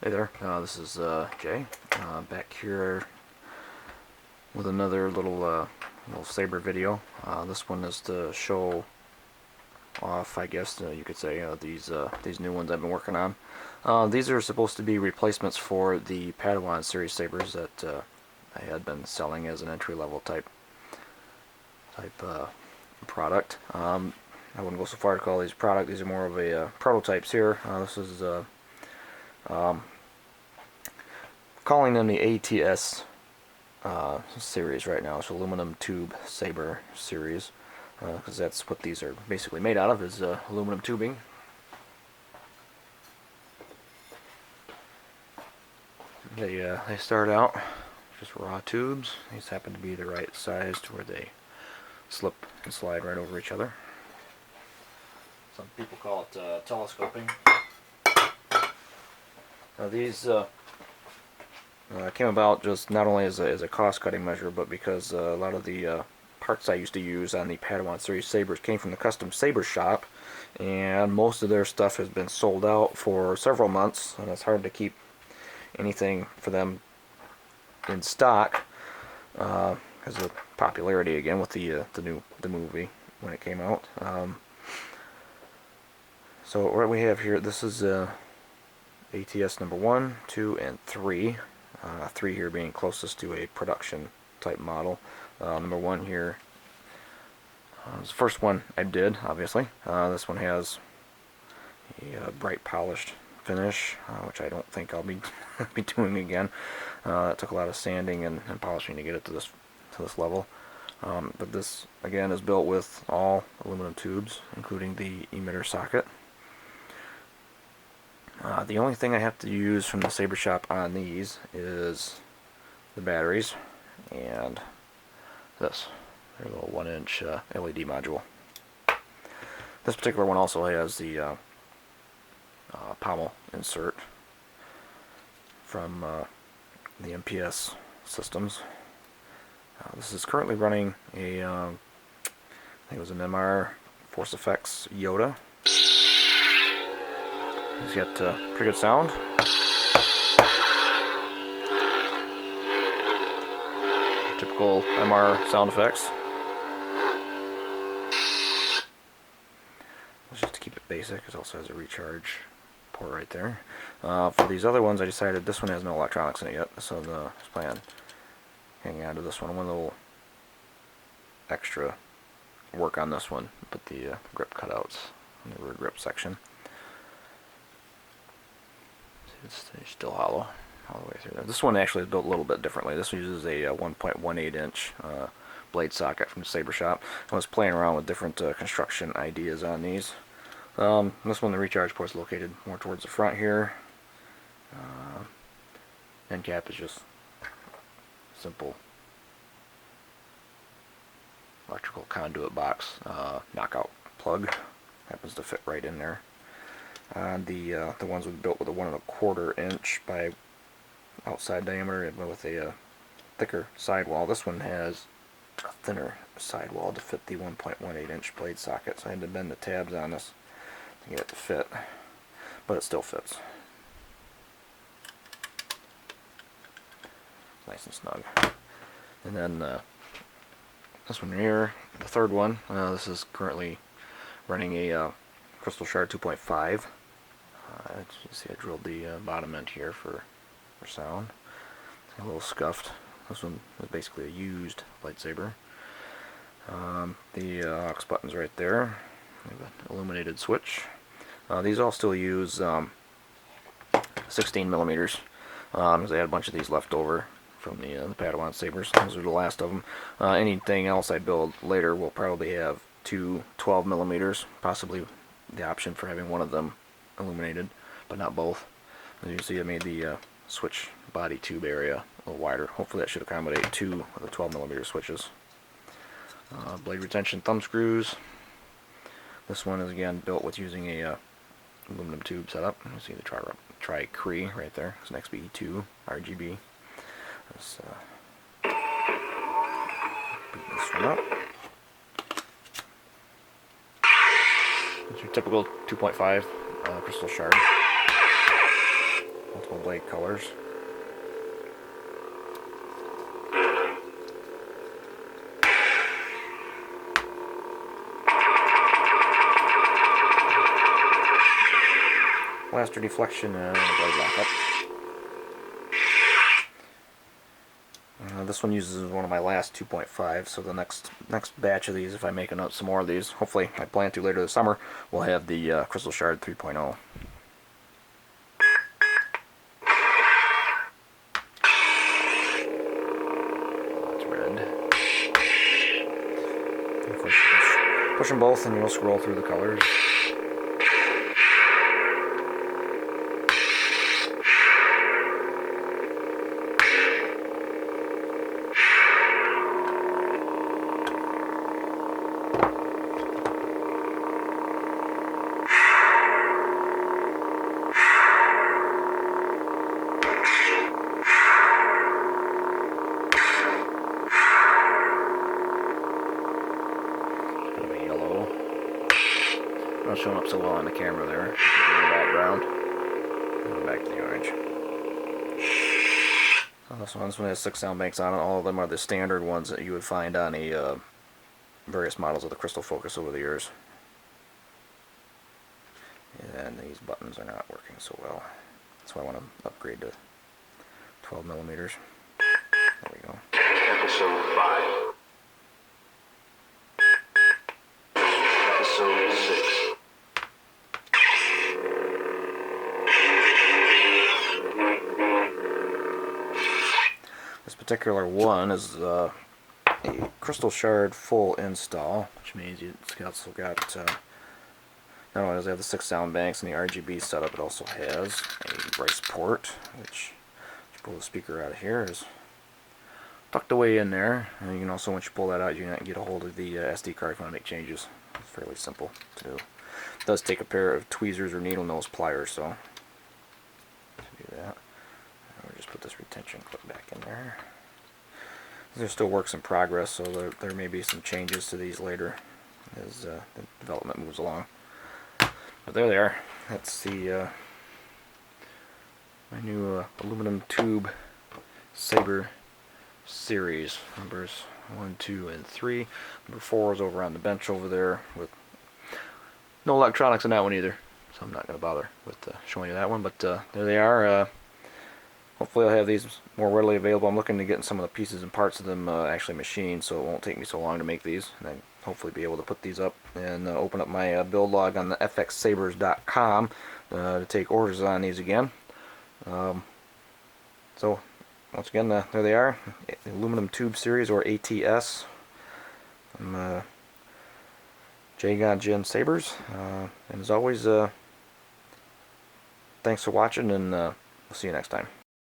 Hey there, this is Jay, back here with another little saber video. This one is to show off, I guess you could say, these new ones I've been working on. These are supposed to be replacements for the Padawan Series sabers that I had been selling as an entry-level type product. I wouldn't go so far to call these product. These are more of a prototypes here. This is calling them the ATS series right now. It's aluminum tube saber series, because that's what these are basically made out of, is aluminum tubing. They start out just raw tubes. These happen to be the right size to where they slip and slide right over each other. Some people call it telescoping. Now these came about just not only as a cost-cutting measure, but because a lot of the parts I used to use on the Padawan Series sabers came from the custom saber shop, and most of their stuff has been sold out for several months, and it's hard to keep anything for them in stock because of popularity again with the movie when it came out. So what we have here, this is ATS number 1, 2, and 3. 3 here being closest to a production type model. Number 1 here is the first one I did, obviously. This one has a bright polished finish, which I don't think I'll be be doing again. It took a lot of sanding and polishing to get it to this level. But this again is built with all aluminum tubes, including the emitter socket. The only thing I have to use from the saber shop on these is the batteries and this, their little 1-inch LED module. This particular one also has the pommel insert from the MPS systems. This is currently running a, I think it was an MR Force Effects Yoda. He's got pretty good sound. Typical MR sound effects. Just to keep it basic, it also has a recharge port right there. For these other ones, I decided this one has no electronics in it yet, so I was planning on hanging on to this one. One little extra work on this one, put the grip cutouts in the rear grip section. It's still hollow all the way through there. This one actually is built a little bit differently. This uses a 1.18 inch blade socket from the saber shop. I was playing around with different construction ideas on these. This one, the recharge port is located more towards the front here. End cap is just simple electrical conduit box knockout plug. Happens to fit right in there. The ones we built with a 1.25 inch by outside diameter with a thicker sidewall. This one has a thinner sidewall to fit the 1.18 inch blade socket, so I had to bend the tabs on this to get it to fit, but it still fits. Nice and snug. And then this one here, the third one, this is currently running a Crystal Shard 2.5. You see I drilled the bottom end here for sound. It's a little scuffed. This one is basically a used lightsaber. The aux button's right there. We have an illuminated switch. These all still use 16 millimeters because I had a bunch of these left over from the Padawan sabers. Those are the last of them. Anything else I build later will probably have two 12 millimeters, possibly the option for having one of them illuminated, but not both. As you can see, I made the switch body tube area a little wider. Hopefully that should accommodate two of the 12 millimeter switches. Blade retention thumb screws. This one is again built with using a aluminum tube setup. You see the tri-cree right there. It's an XB2 RGB. Let's boot this one up. It's your typical 2.5 crystal shard. multiple blade colors. Blaster deflection and blade lockup. This one uses one of my last 2.5, so the next batch of these, if I make some more of these, hopefully I plan to later this summer, we'll have the Crystal Shard 3.0. That's red. Push them both and you'll scroll through the colors. Not showing up so well on the camera there. In the background. Going back to the orange. So this one has 6 sound banks on it. All of them are the standard ones that you would find on a various models of the Crystal Focus over the years. And these buttons are not working so well. That's why I want to upgrade to 12 millimeters. There we go. Episode 5. Episode 6. This particular one is a Crystal Shard full install, which means it's also got, not only does it have the 6 sound banks and the RGB setup, it also has a Bryce port, which, if you pull the speaker out of here, is tucked away in there. And you can also, once you pull that out, you can get a hold of the SD card if you want to make changes. It's fairly simple to do. It does take a pair of tweezers or needle nose pliers, so to do that. We'll just put this retention clip back in there. These are still works in progress, so there may be some changes to these later as the development moves along. But there they are. That's the my new aluminum tube Saber Series. Numbers 1, 2, and 3. Number 4 is over on the bench over there with no electronics in that one either, so I'm not going to bother with showing you that one. But there they are. Hopefully I'll have these more readily available. I'm looking to get some of the pieces and parts of them actually machined, so it won't take me so long to make these. And I'll hopefully be able to put these up and open up my build log on the fxsabers.com to take orders on these again. So once again, there they are, aluminum tube series, or ATS. I'm Jay-gon Sabers, and as always, thanks for watching, and we'll see you next time.